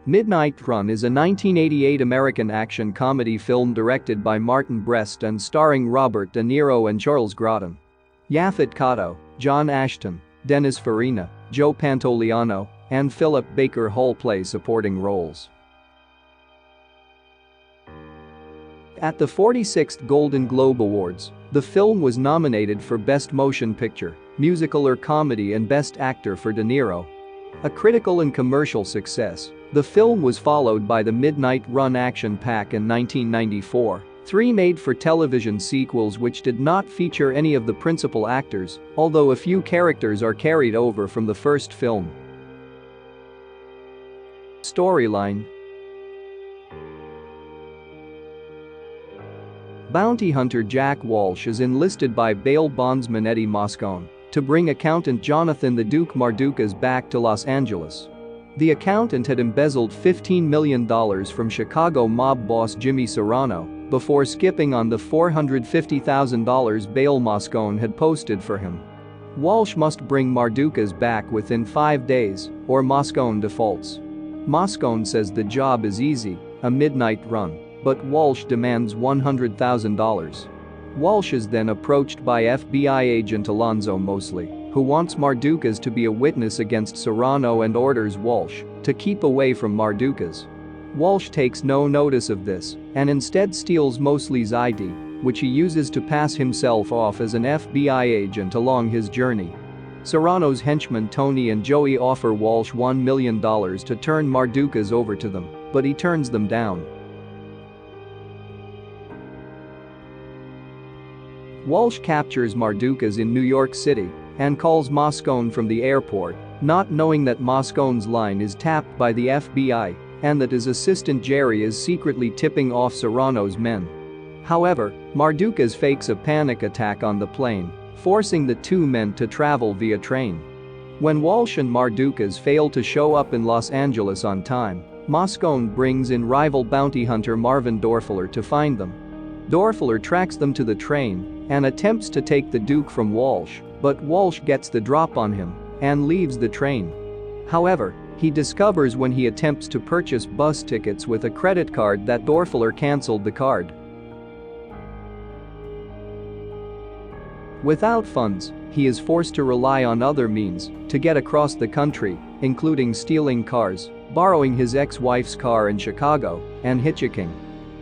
Midnight Run is a 1988 American action comedy film directed by Martin Brest and starring Robert De Niro and Charles Grodin. Yaphet Kotto, John Ashton, Dennis Farina, Joe Pantoliano, and Philip Baker Hall play supporting roles. At the 46th Golden Globe Awards, the film was nominated for Best Motion Picture, Musical or Comedy and Best Actor for De Niro. A critical and commercial success, the film was followed by the Midnight Run action pack in 1994, three made-for-television sequels which did not feature any of the principal actors, although a few characters are carried over from the first film. Storyline. Bounty hunter Jack Walsh is enlisted by bail bondsman Eddie Moscone to bring accountant Jonathan the Duke Mardukas back to Los Angeles. The accountant had embezzled $15 million from Chicago mob boss Jimmy Serrano before skipping on the $450,000 bail Moscone had posted for him. Walsh must bring Mardukas back within 5 days, or Moscone defaults. Moscone says the job is easy, a midnight run, but Walsh demands $100,000. Walsh is then approached by FBI agent Alonzo Mosley, who wants Mardukas to be a witness against Serrano and orders Walsh to keep away from Mardukas. Walsh takes no notice of this and instead steals Mosley's ID, which he uses to pass himself off as an FBI agent along his journey. Serrano's henchmen Tony and Joey offer Walsh $1 million to turn Mardukas over to them, but he turns them down. Walsh captures Mardukas in New York City and calls Moscone from the airport, not knowing that Moscone's line is tapped by the FBI and that his assistant Jerry is secretly tipping off Serrano's men. However, Mardukas fakes a panic attack on the plane, forcing the two men to travel via train. When Walsh and Mardukas fail to show up in Los Angeles on time, Moscone brings in rival bounty hunter Marvin Dorfler to find them. Dorfler tracks them to the train and attempts to take the Duke from Walsh, but Walsh gets the drop on him and leaves the train. However, he discovers when he attempts to purchase bus tickets with a credit card that Dorfler canceled the card. Without funds, he is forced to rely on other means to get across the country, including stealing cars, borrowing his ex-wife's car in Chicago, and hitchhiking.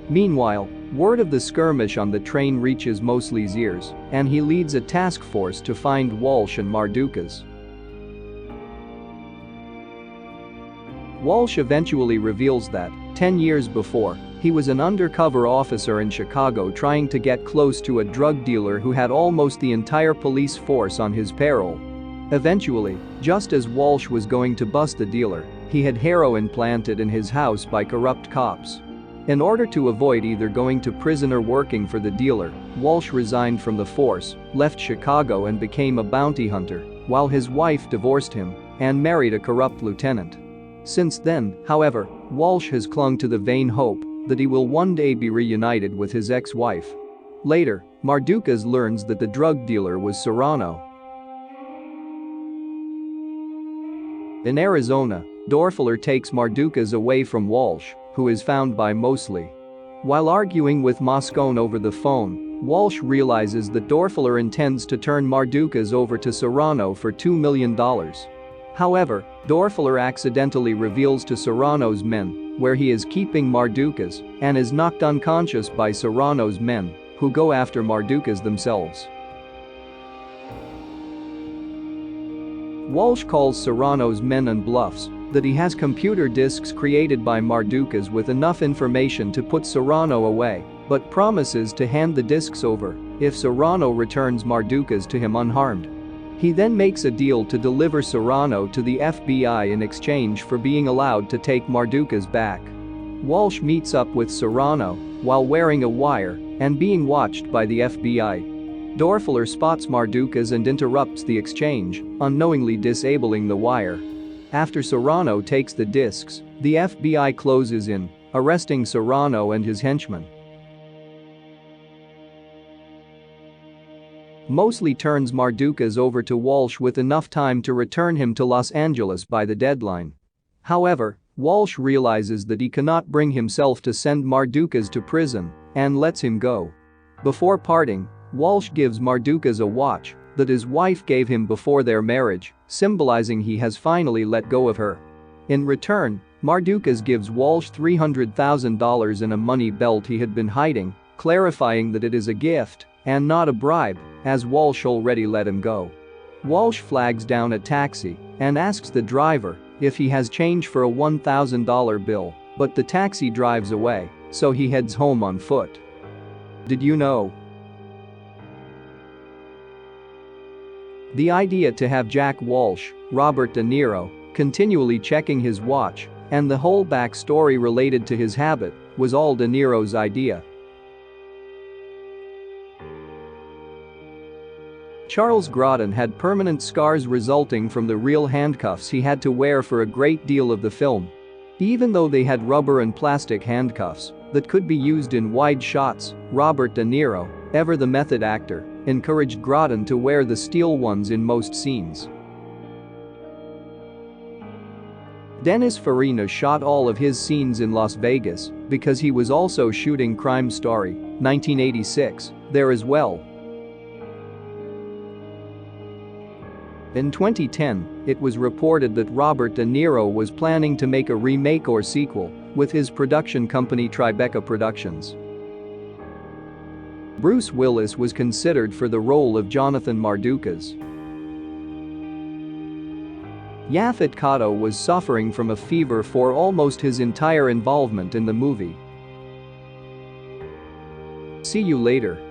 Meanwhile, word of the skirmish on the train reaches Mosley's ears, and he leads a task force to find Walsh and Mardukas. Walsh eventually reveals that, 10 years before, he was an undercover officer in Chicago trying to get close to a drug dealer who had almost the entire police force on his payroll. Eventually, just as Walsh was going to bust the dealer, he had heroin planted in his house by corrupt cops. In order to avoid either going to prison or working for the dealer, Walsh resigned from the force, left Chicago and became a bounty hunter, while his wife divorced him and married a corrupt lieutenant. Since then, however, Walsh has clung to the vain hope that he will one day be reunited with his ex-wife. Later, Mardukas learns that the drug dealer was Serrano. In Arizona, Dorfler takes Mardukas away from Walsh, who is found by Mosley. While arguing with Moscone over the phone, Walsh realizes that Dorfler intends to turn Mardukas over to Serrano for $2 million. However, Dorfler accidentally reveals to Serrano's men where he is keeping Mardukas and is knocked unconscious by Serrano's men, who go after Mardukas themselves. Walsh calls Serrano's men and bluffs that he has computer disks created by Mardukas with enough information to put Serrano away, but promises to hand the disks over if Serrano returns Mardukas to him unharmed. He then makes a deal to deliver Serrano to the FBI in exchange for being allowed to take Mardukas back. Walsh meets up with Serrano while wearing a wire and being watched by the FBI. Dorfler spots Mardukas and interrupts the exchange, unknowingly disabling the wire. After Serrano takes the disks, the FBI closes in, arresting Serrano and his henchmen. Mosley turns Mardukas over to Walsh with enough time to return him to Los Angeles by the deadline. However, Walsh realizes that he cannot bring himself to send Mardukas to prison and lets him go. Before parting, Walsh gives Mardukas a watch that his wife gave him before their marriage, symbolizing he has finally let go of her. In return, Mardukas gives Walsh $300,000 in a money belt he had been hiding, clarifying that it is a gift and not a bribe, as Walsh already let him go. Walsh flags down a taxi and asks the driver if he has change for a $1,000 bill, but the taxi drives away, so he heads home on foot. Did you know? The idea to have Jack Walsh, Robert De Niro, continually checking his watch, and the whole backstory related to his habit, was all De Niro's idea. Charles Grodin had permanent scars resulting from the real handcuffs he had to wear for a great deal of the film. Even though they had rubber and plastic handcuffs that could be used in wide shots, Robert De Niro, ever the method actor, encouraged Grodin to wear the steel ones in most scenes. Dennis Farina shot all of his scenes in Las Vegas because he was also shooting Crime Story, 1986, there as well. In 2010, it was reported that Robert De Niro was planning to make a remake or sequel with his production company Tribeca Productions. Bruce Willis was considered for the role of Jonathan Mardukas. Yaphet Kotto was suffering from a fever for almost his entire involvement in the movie. See you later.